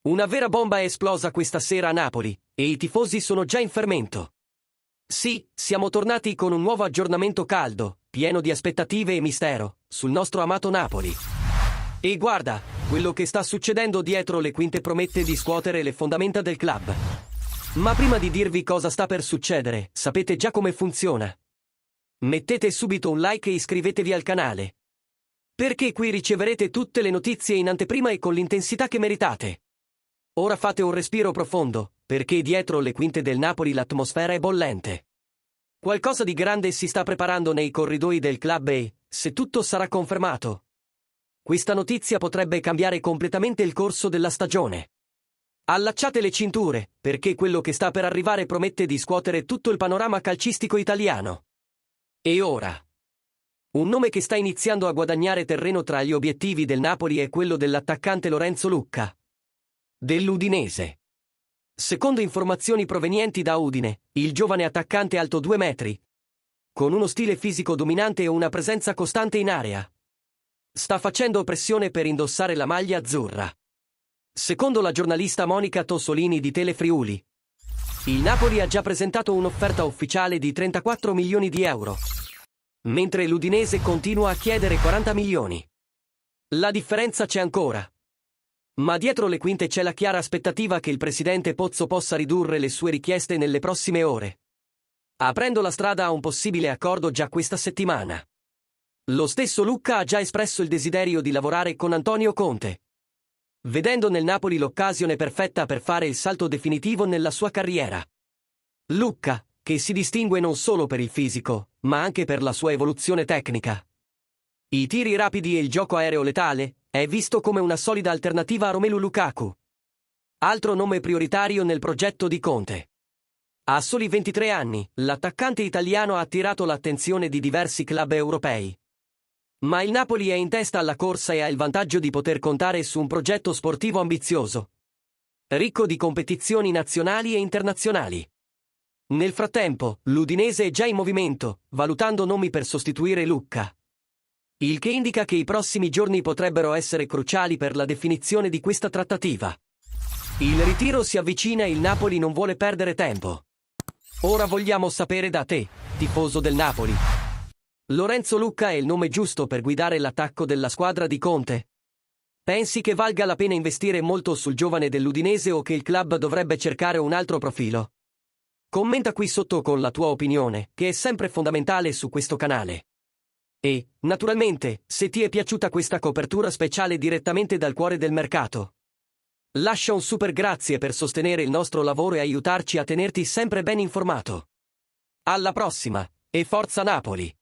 Una vera bomba è esplosa questa sera a Napoli, e i tifosi sono già in fermento. Sì, siamo tornati con un nuovo aggiornamento caldo, pieno di aspettative e mistero, sul nostro amato Napoli. E guarda, quello che sta succedendo dietro le quinte promette di scuotere le fondamenta del club. Ma prima di dirvi cosa sta per succedere, sapete già come funziona. Mettete subito un like e iscrivetevi al canale. Perché qui riceverete tutte le notizie in anteprima e con l'intensità che meritate. Ora fate un respiro profondo, perché dietro le quinte del Napoli l'atmosfera è bollente. Qualcosa di grande si sta preparando nei corridoi del club e, se tutto sarà confermato, questa notizia potrebbe cambiare completamente il corso della stagione. Allacciate le cinture, perché quello che sta per arrivare promette di scuotere tutto il panorama calcistico italiano. E ora? Un nome che sta iniziando a guadagnare terreno tra gli obiettivi del Napoli è quello dell'attaccante Lorenzo Lucca, dell'Udinese. Secondo informazioni provenienti da Udine, il giovane attaccante alto 2 metri, con uno stile fisico dominante e una presenza costante in area, sta facendo pressione per indossare la maglia azzurra. Secondo la giornalista Monica Tossolini di Telefriuli, il Napoli ha già presentato un'offerta ufficiale di 34 milioni di euro, mentre l'Udinese continua a chiedere 40 milioni. La differenza c'è ancora. Ma dietro le quinte c'è la chiara aspettativa che il presidente Pozzo possa ridurre le sue richieste nelle prossime ore, aprendo la strada a un possibile accordo già questa settimana. Lo stesso Lucca ha già espresso il desiderio di lavorare con Antonio Conte, vedendo nel Napoli l'occasione perfetta per fare il salto definitivo nella sua carriera. Lucca, che si distingue non solo per il fisico, ma anche per la sua evoluzione tecnica, i tiri rapidi e il gioco aereo letale, è visto come una solida alternativa a Romelu Lukaku, altro nome prioritario nel progetto di Conte. A soli 23 anni, l'attaccante italiano ha attirato l'attenzione di diversi club europei. Ma il Napoli è in testa alla corsa e ha il vantaggio di poter contare su un progetto sportivo ambizioso, ricco di competizioni nazionali e internazionali. Nel frattempo, l'Udinese è già in movimento, valutando nomi per sostituire Lucca, il che indica che i prossimi giorni potrebbero essere cruciali per la definizione di questa trattativa. Il ritiro si avvicina e il Napoli non vuole perdere tempo. Ora vogliamo sapere da te, tifoso del Napoli. Lorenzo Lucca è il nome giusto per guidare l'attacco della squadra di Conte? Pensi che valga la pena investire molto sul giovane dell'Udinese o che il club dovrebbe cercare un altro profilo? Commenta qui sotto con la tua opinione, che è sempre fondamentale su questo canale. E, naturalmente, se ti è piaciuta questa copertura speciale direttamente dal cuore del mercato, lascia un super grazie per sostenere il nostro lavoro e aiutarci a tenerti sempre ben informato. Alla prossima, e forza Napoli!